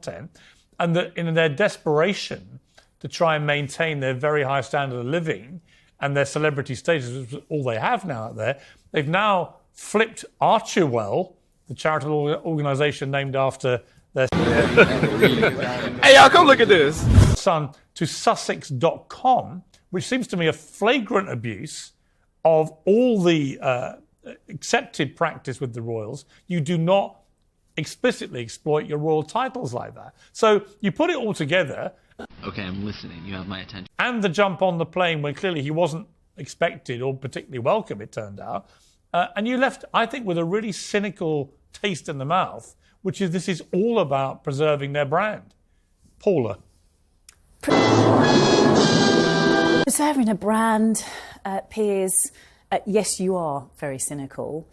content, and that in their desperation to try and maintain their very high standard of living and their celebrity status, which is all they have now out there, they've now flipped Archewell, the charitable organisation named after their Hey, y'all, come look at this. son, to Sussex.com, which seems to me a flagrant abuse of all the accepted practice with the royals. You do not explicitly exploit your royal titles like that. So you put it all together. Okay, I'm listening. You have my attention. And the jump on the plane when clearly he wasn't expected or particularly welcome, it turned out. And you left, I think, with a really cynical taste in the mouth, which is this is all about preserving their brand. Paula. Preserving a brand, Piers, yes, you are very cynical.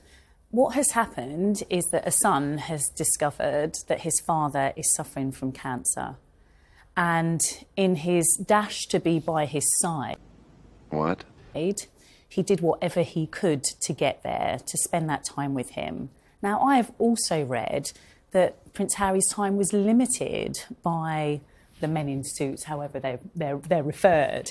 What has happened is that a son has discovered that his father is suffering from cancer. And in his dash to be by his side, What? he did whatever he could to get there, to spend that time with him. Now, I have also read that Prince Harry's time was limited by the men in suits, however they're referred.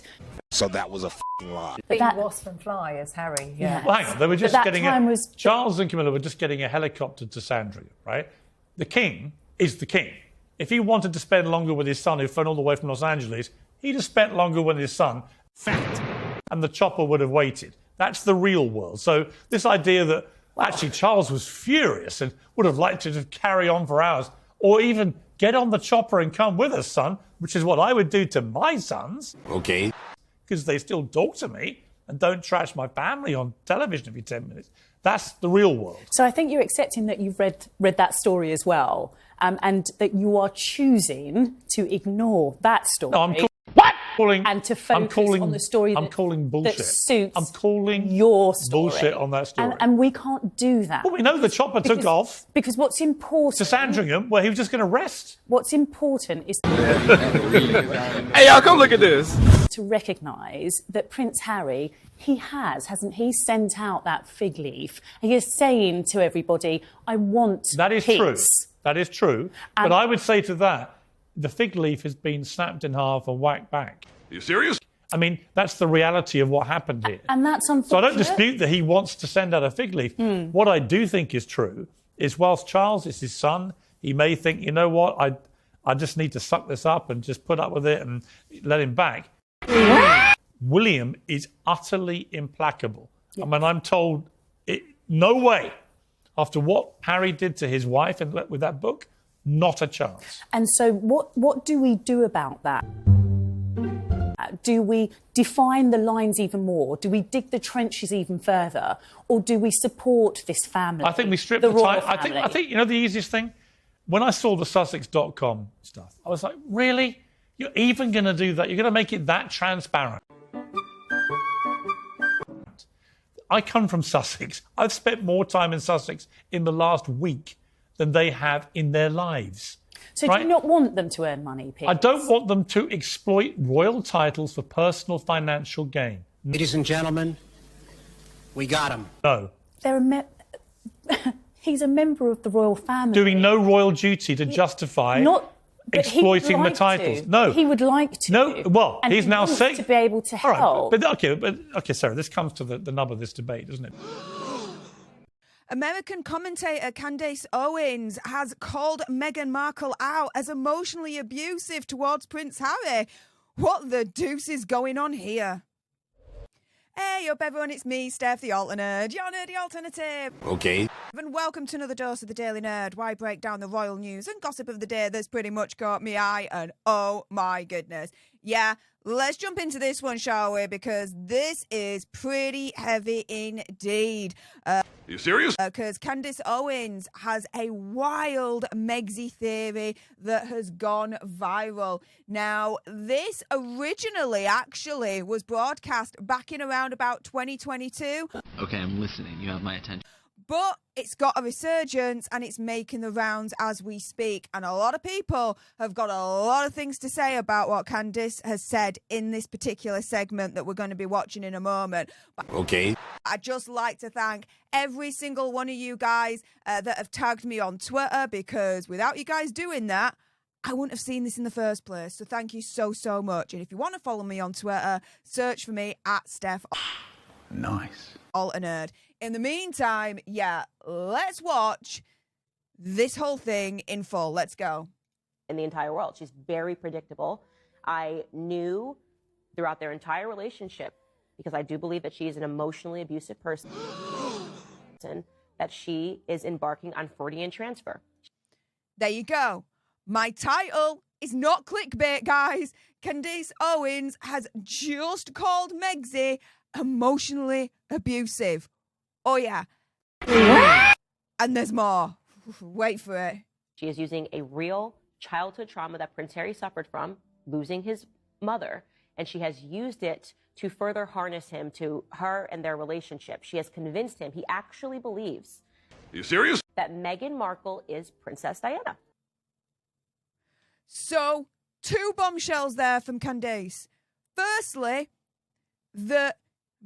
So that was a f***ing lie. But that wasp and fly as Harry, yeah. Well, hang on, they were just that getting time was- Charles and Camilla were just getting a helicopter to Sandria, right? The king is the king. If he wanted to spend longer with his son, who'd flown all the way from Los Angeles, he'd have spent longer with his son, fact, and the chopper would have waited. That's the real world. So this idea that actually Charles was furious and would have liked to just carry on for hours, or even get on the chopper and come with us, son, which is what I would do to my sons. Okay. Because they still talk to me and don't trash my family on television every 10 minutes. That's the real world. So I think you're accepting that you've read that story as well, and that you are choosing to ignore that story. No, I'm calling and to focus on the story I'm calling bullshit. that suits I'm calling your story. bullshit on that story. And we can't do that. Well, we know the chopper took off Because what's important... to Sandringham, where he was just going to rest. What's important is Hey, y'all, come look at this. to recognise that Prince Harry, hasn't he, sent out that fig leaf. He is saying to everybody, I want That is peace. true. That is true. But I would say to that, the fig leaf has been snapped in half and whacked back. Are you serious? I mean, that's the reality of what happened here. And that's unfortunate. So I don't dispute that he wants to send out a fig leaf. What I do think is true is whilst Charles is his son, he may think, you know what, I just need to suck this up and just put up with it and let him back. William is utterly implacable. Yeah. I mean, I'm told, no way. After what Harry did to his wife and with that book, not a chance. And so what do we do about that? Do we define the lines even more? Do we dig the trenches even further? Or do we support this family? I think we strip the the royal time. family? I think you know the easiest thing? When I saw the Sussex.com stuff, I was like, really? You're even going to do that? You're going to make it that transparent? I come from Sussex. I've spent more time in Sussex in the last week than they have in their lives. So right? do you not want them to earn money, Piers? I don't want them to exploit royal titles for personal financial gain. Ladies and gentlemen, we got him. No. They're he's a member of the royal family. Doing no royal duty to justify But exploiting he would the like titles. to. No. He would like to. No, well, and he's he now wants saying... to be able to All help. right, okay, Sarah, this comes to the nub of this debate, doesn't it? American commentator Candace Owens has called Meghan Markle out as emotionally abusive towards Prince Harry. What the deuce is going on here? Hey up everyone, it's me, Steph the Alternate, your nerdy alternative. Okay. And welcome to another dose of the Daily Nerd, where I break down the royal news and gossip of the day that's pretty much caught me eye, and oh my goodness. Yeah, let's jump into this one, shall we? Because this is pretty heavy indeed. Are you serious? Because Candace Owens has a wild Megsy theory that has gone viral. Now, this originally actually was broadcast back in around about 2022. Okay, I'm listening. You have my attention. But it's got a resurgence and it's making the rounds as we speak. And a lot of people have got a lot of things to say about what Candace has said in this particular segment that we're going to be watching in a moment. But Okay. I'd just like to thank every single one of you guys that have tagged me on Twitter, because without you guys doing that, I wouldn't have seen this in the first place. So thank you so, so much. And if you want to follow me on Twitter, search for me at Steph. Nice. All a nerd. In the meantime, yeah, let's watch this whole thing in full. Let's go. In the entire world. She's very predictable. I knew throughout their entire relationship, because I do believe that she is an emotionally abusive person, that she is embarking on Freudian transfer. There you go. My title is not clickbait, guys. Candace Owens has just called Megxie emotionally abusive. Oh, yeah. And there's more. Wait for it. She is using a real childhood trauma that Prince Harry suffered from, losing his mother, and she has used it to further harness him to her and their relationship. She has convinced him, he actually believes. Are you serious? That Meghan Markle is Princess Diana. So, two bombshells there from Candace. Firstly, that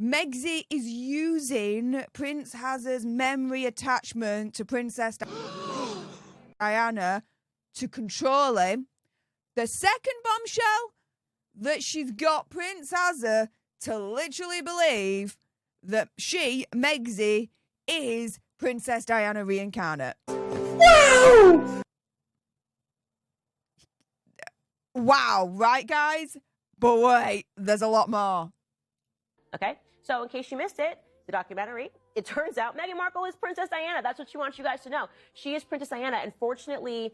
Megxie is using Prince Hazard's memory attachment to Princess Diana to control him. The second bombshell, that she's got Prince Hazard to literally believe that she, Megxie, is Princess Diana reincarnate. Wow! Wow, right, guys? But wait, there's a lot more. Okay, so in case you missed it, the documentary, it turns out Meghan Markle is Princess Diana. That's what she wants you guys to know. She is Princess Diana, and fortunately,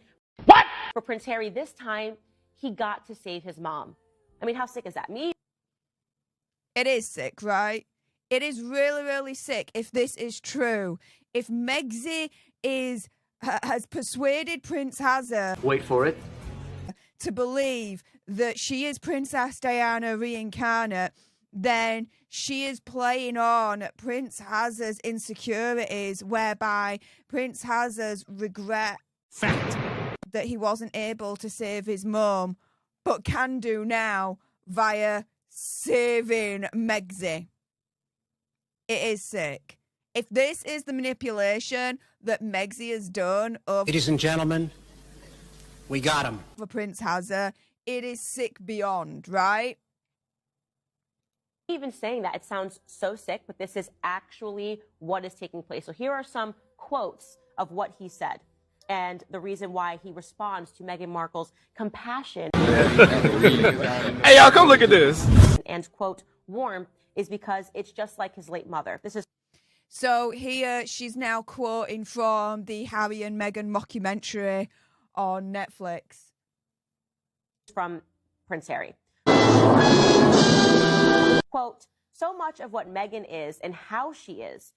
for Prince Harry this time, he got to save his mom. I mean, how sick is that? It is sick, right? It is really, really sick if this is true. If Megxie has persuaded Prince Hazard... Wait for it. ...to believe that she is Princess Diana reincarnate, then she is playing on Prince Hazard's insecurities, whereby Prince Hazard's regret that he wasn't able to save his mum, but can do now via saving Megxie. It is sick. If this is the manipulation that Megxie has done over... Ladies and gentlemen, we got him. ...for Prince Hazard, it is sick beyond, right? Even saying that, it sounds so sick, but this is actually what is taking place. So here are some quotes of what he said and the reason why he responds to Meghan Markle's compassion. Hey, y'all, come look at this. And, quote, warmth is because it's just like his late mother. This is... So here she's now quoting from the Harry and Meghan mockumentary on Netflix. From Prince Harry. Quote, so much of what Meghan is and how she is